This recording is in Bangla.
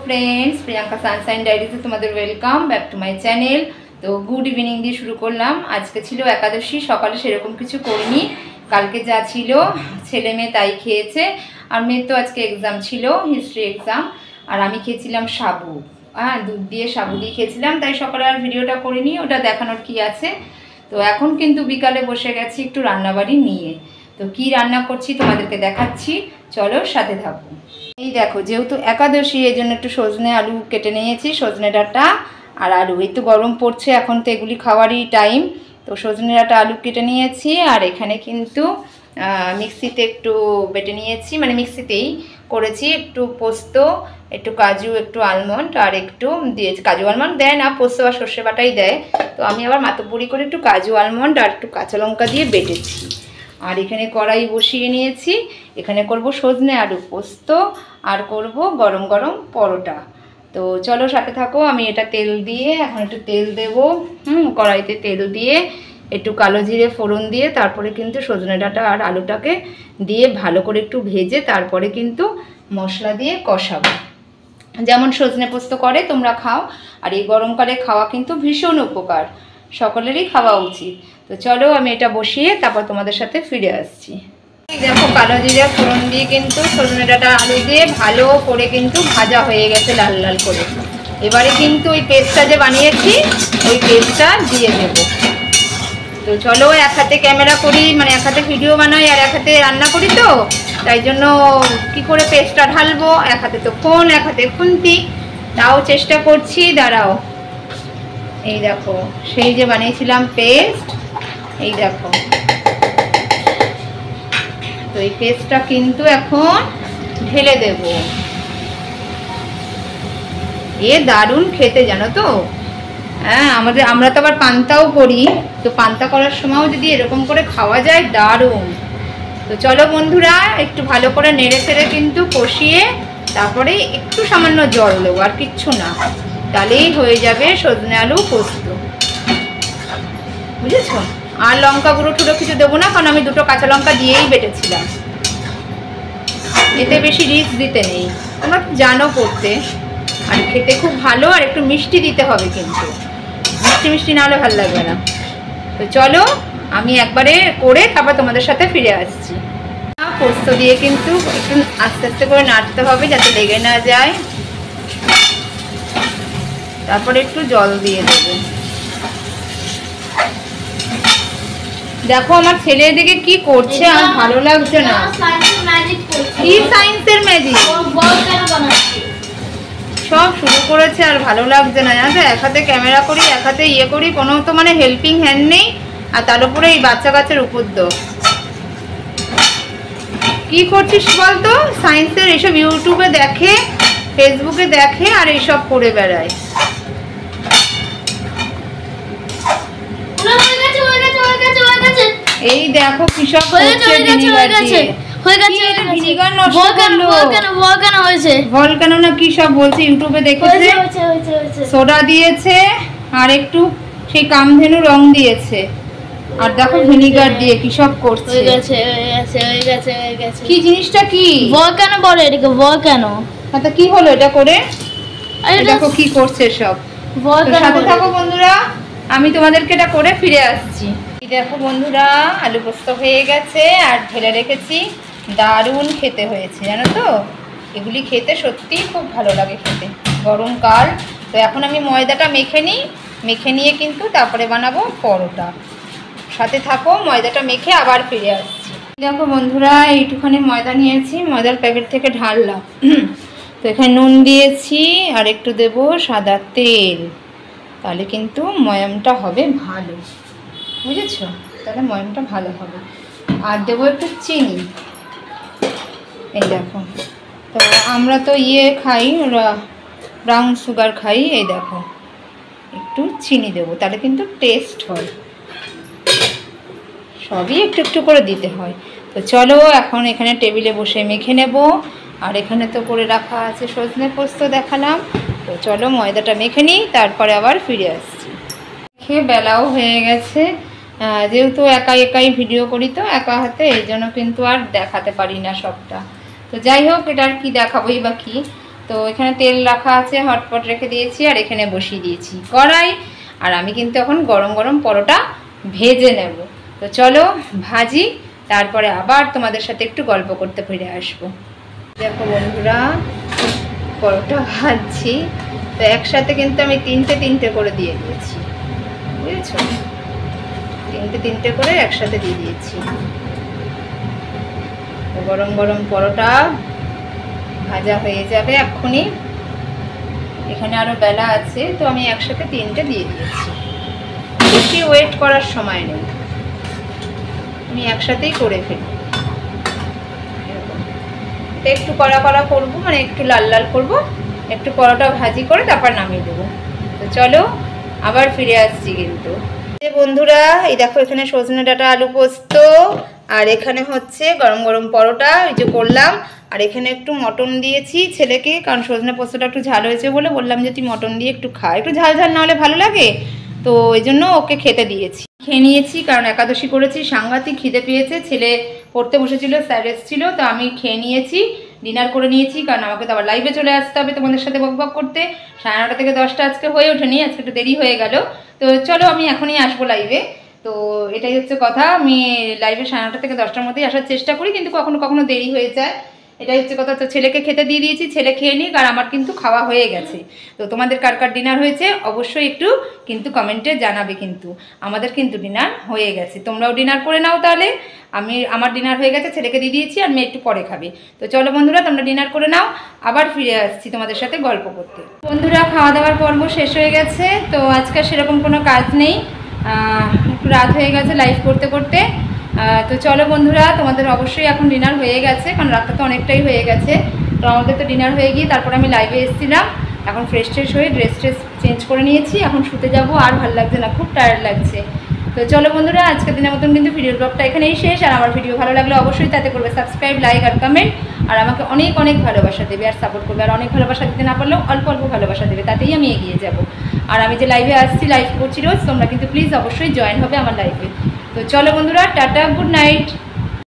फ्रेंड्स, प्रियंका सानशाइन डायरीতে তোমাদের welcome back to my channel. তো গুড ইভিনিং দিয়ে শুরু করলাম। আজকে ছিল একাদশী, সকালে সেরকম কিছু করিনি। কালকে যা ছিল ছেলে মেয়ে তাই খেয়েছে। আর মেয়ের তো আজকে এক্সাম ছিল, হিস্ট্রি এক্সাম। আর আমি খেয়েছিলাম সাবু, দুধ দিয়ে সাবু দিয়ে খেয়েছিলাম, তাই সকালে আর ভিডিওটা করিনি, ওটা দেখানোর কি আছে। তো এখন কিন্তু বিকালে বসে গেছি একটু রান্নাবাড়ি নিয়ে। তো কি রান্না করছি তোমাদেরকে দেখাচ্ছি, চলো সাথে থাকো। এই দেখো, যেহেতু একাদশী এই জন্য একটু সজনে আলু কেটে নিয়েছি, সজনে ডাঁটা আর আলু। এই তো গরম পড়ছে, এখন তো এগুলি খাওয়ারই টাইম। তো সজনে ডাঁটা আলু কেটে নিয়েছি। আর এখানে কিন্তু মিক্সিতে একটু বেটে নিয়েছি, মানে মিক্সিতেই করেছি। একটু পোস্ত, একটু কাজু, একটু আলমন্ড আর একটু দিয়েছি। কাজু আলমন্ড দেয় না, পোস্ত আর সর্ষে বাটাই দেয়। তো আমি আবার মাতব্বরি করে একটু কাজু আলমন্ড আর একটু কাঁচা লঙ্কা দিয়ে বেটেছি। আর এখানে কড়াই বসিয়ে নিয়েছি, এখানে করব সজনে আলু পোস্ত আর করব গরম গরম পরোটা। তো চলো সাথে থাকো। আমি এটা তেল দিয়ে, এখন একটু তেল দেবো, কড়াইতে তেল দিয়ে একটু কালো জিরে ফোড়ন দিয়ে তারপরে কিন্তু সজনে ডাঁটা আর আলুটাকে দিয়ে ভালো করে একটু ভেজে তারপরে কিন্তু মশলা দিয়ে কষাবো। যেমন সজনে পোস্ত করে তোমরা খাও। আর এই গরমকালে খাওয়া কিন্তু ভীষণ উপকার, সকলেরই খাওয়া উচিত। তো চলো আমি এটা বসিয়ে তারপর তোমাদের সাথে ফিরে আসছি। দেখো, কালো জিরে ফোড়ন দিয়ে কিন্তু সজনে ডাঁটা আলু দিয়ে ভালো করে কিন্তু ভাজা হয়ে গেছে লাল লাল করে। এবারে কিন্তু ওই পেস্টটা যে বানিয়েছি ওই পেস্টটা দিয়ে দেবো। তো চলো, এক হাতে ক্যামেরা করি, মানে এক হাতে ভিডিও বানাই আর এক হাতে রান্না করি, তো তাই জন্য কি করে পেস্টটা ঢালবো, এক হাতে তো ফোন, এক হাতে খুন্তি, তাও চেষ্টা করছি। দাঁড়াও, এই দেখো সেই যে বানিয়েছিলাম পেস্ট, এই দেখো। তো এই পেস্টটা কিন্তু এখন ঢেলে দেব। এ দারুণ খেতে, জানো তো। হ্যাঁ, আমরা তো আবার পান্তাও করি, তো পান্তা করার সময়ও যদি এরকম করে খাওয়া যায়, দারুণ। তো চলো বন্ধুরা, একটু ভালো করে নেড়ে চেড়ে কিন্তু কষিয়ে তারপরে একটু সামান্য জল দেবো, আর কিচ্ছু না, তাহলেই হয়ে যাবে সজনে আলু পোস্ত, বুঝেছো। আর লঙ্কা গুঁড়ো টুড়ো কিছু দেবো না, কারণ আমি দুটো কাঁচা লঙ্কা দিয়েই বেটেছিলাম। এতে বেশি রিচ দিতে নেই, তোমরা জানো করতে। আর খেতে খুব ভালো, আর একটু মিষ্টি দিতে হবে, কিন্তু মিষ্টি মিষ্টি না হলে ভালো লাগবে না। তো চলো আমি একবারে করে তারপর তোমাদের সাথে ফিরে আসছি। পোস্ত দিয়ে কিন্তু একটু আস্তে আস্তে করে নাড়তে হবে যাতে লেগে না যায়। তারপরে একটু জল দিয়ে দেবো। দেখো আমার ছেলে এদিকে কি করছে, আমার ভালো লাগছে না। কি সায়েন্সের ম্যাজিক সব শুরু করেছে, আর ভালো লাগছে না, জানো তো। এক হাতে ক্যামেরা করি, এক হাতে ইয়ে করি, কোনো তো মানে হেল্পিং হ্যান্ড নেই। আর তার উপরে এই বাচ্চা কাচ্চার উপদ্রব। কি করছিস বলতো? সায়েন্সের এইসব ইউটিউবে দেখে, ফেসবুকে দেখে, আর এইসব করে বেড়ায়। এই দেখো কি সব করছে, ভলকানো না কি সব বলছে, ইউটিউবে দেখেছে। সোডা দিয়েছে আর একটু সেই কামধেনু রং দিয়েছে, আর দেখো ভিনিগার দিয়ে কি সব করছে। কি জিনিসটা কি ভলকানো বলে এটাকে, ভলকানো। আচ্ছা, কি হলো এটা করে? দেখো কি করছে সব। সাথে থাকো বন্ধুরা, আমি তোমাদেরকে এটা করে ফিরে আসছি। দেখো বন্ধুরা, আলু পোস্ত হয়ে গেছে আর ঢেলে রেখেছি। দারুণ খেতে হয়েছে, জানো তো। এগুলি খেতে সত্যিই খুব ভালো লাগে খেতে, গরমকাল। তো এখন আমি ময়দাটা মেখে নিই, মেখে নিয়ে কিন্তু তারপরে বানাবো পরোটা। সাথে থাকো, ময়দাটা মেখে আবার ফিরে আসছি। দেখো বন্ধুরা, এইটুখানি ময়দা নিয়েছি, ময়দার প্যাকেট থেকে ঢাললাম। তো এখানে নুন দিয়েছি আর একটু দেবো সাদা তেল, তাহলে কিন্তু ময়ামটা হবে ভালো, বুঝেছো। তাহলে ময়ামটা ভালো হবে। আর দেবো একটু চিনি, এই দেখো। তো আমরা তো খাই, ব্রাউন সুগার খাই। এই দেখো, একটু চিনি দেবো, তাহলে কিন্তু টেস্ট হয়। সবই একটু একটু করে দিতে হয়। তো চলো এখন এখানে টেবিলে বসে মেখে নেব। আর এখানে তো করে রাখা আছে সজনে পোস্ত, দেখালাম। তো চলো ময়দাটা মেখে নিই, তারপরে আবার ফিরে আসছি। খেয়ে বেলাও হয়ে গেছে, যেহেতু একাই ভিডিও করি, তো একা হাতে, এই জন্য কিন্তু আর দেখাতে পারি না সবটা। তো যাই হোক, এটা আর কি দেখাবোই বা কি। তো এখানে তেল রাখা আছে, হটপট রেখে দিয়েছি আর এখানে বসিয়ে দিয়েছি কড়াই। আর আমি কিন্তু এখন গরম গরম পরোটা ভেজে নেব। তো চলো ভাজি, তারপরে আবার তোমাদের সাথে একটু গল্প করতে ফিরে আসবো। দেখো বন্ধুরা, পরোটা ভাজছি, তো একসাথে কিন্তু আমি তিনটে করে দিয়ে দিয়েছি, বুঝেছো? তিনটে করে একসাথে দিয়ে দিয়েছি। গরম গরম পরোটা ভাজা হয়ে যাবে এক্ষুনি। এখানে আরও বেলা আছে, তো আমি একসাথে তিনটে দিয়ে দিয়েছি। বেশি ওয়েট করার সময় নেই, আমি একসাথেই করে ফেলি। একটু কড়া করবো, মানে একটু লাল লাল করবো, একটু পরোটা ভাজি করে তারপর নামিয়ে দেবো। তো চলো আবার ফিরে আসছি কিন্তু। বন্ধুরা, এই দেখো এখানে সজনে ডাঁটা আলু পোস্ত, আর এখানে হচ্ছে গরম গরম পরোটা এই যে করলাম। আর এখানে একটু মটন দিয়েছি ছেলেকে, কারণ সজনে পোস্তটা একটু ঝাল হয়েছে বলে বললাম যে তুই মটন দিয়ে একটু খা, একটু ঝাল ঝাল না হলে ভালো লাগে, তো এই জন্য ওকে খেতে দিয়েছি। খেয়ে নিয়েছি, কারণ একাদশী করেছি, সাংঘাতিক খিদে পেয়েছে। ছেলে পড়তে বসেছিল, স্যার এসেছিল, তো আমি খেয়ে নিয়েছি, ডিনার করে নিয়েছি, কারণ আমাকে তো আবার লাইভে চলে আসতে হবে তোমাদের সাথে বকবক করতে। 9:30 থেকে 10টা আজকে হয়ে ওঠেনি, আজকে একটু দেরি হয়ে গেল। তো চলো আমি এখনই আসবো লাইভে। তো এটাই হচ্ছে কথা, আমি লাইভে 9:30 থেকে 10টার মধ্যেই আসার চেষ্টা করি, কিন্তু কখনো কখনো দেরি হয়ে যায়, এটাই হচ্ছে কথা। তো ছেলেকে খেতে দিয়ে দিয়েছি, ছেলে খেয়ে নিক, আর আমার কিন্তু খাওয়া হয়ে গেছে। তো তোমাদের কার কার ডিনার হয়েছে অবশ্যই একটু কিন্তু কমেন্টে জানাবে। কিন্তু আমাদের কিন্তু ডিনার হয়ে গেছে, তোমরাও ডিনার করে নাও তাহলে। আমার ডিনার হয়ে গেছে, ছেলেকে দিয়ে দিয়েছি, আর মেয়ে একটু পরে খাবে। তো চলো বন্ধুরা, তোমরা ডিনার করে নাও, আবার ফিরে আসছি তোমাদের সাথে গল্প করতে। বন্ধুরা, খাওয়া দাওয়ার পর্ব শেষ হয়ে গেছে, তো আজকে সেরকম কোনো কাজ নেই, একটু রাত হয়ে গেছে লাইভ করতে করতে। তো চলো বন্ধুরা, তোমাদের অবশ্যই এখন ডিনার হয়ে গেছে, কারণ রাতটা তো অনেকটাই হয়ে গেছে। তো আমাদের তো ডিনার হয়ে গিয়ে তারপর আমি লাইভে এসেছিলাম, এখন ফ্রেশ হয়ে ড্রেস চেঞ্জ করে নিয়েছি, এখন শুতে যাব, আর ভালো লাগছে না, খুব টায়ার্ড লাগছে। তো চলো বন্ধুরা, আজকের দিনের মতন কিন্তু ভিডিও ব্লগটা এখানেই শেষ। আর আমার ভিডিও ভালো লাগলে অবশ্যই তাতে করবে সাবস্ক্রাইব, লাইক আর কমেন্ট, আর আমাকে অনেক অনেক ভালোবাসা দেবে আর সাপোর্ট করবে। আর অনেক ভালোবাসা দিতে না পারলেও অল্প অল্প ভালোবাসা দেবে, তাতেই আমি এগিয়ে যাব। আর আমি যে লাইভে আসছি, লাইভ করছি রোজ, তোমরা কিন্তু প্লিজ অবশ্যই জয়েন হবে আমার লাইভে। তো চলো বন্ধুরা, টাটা, গুড নাইট।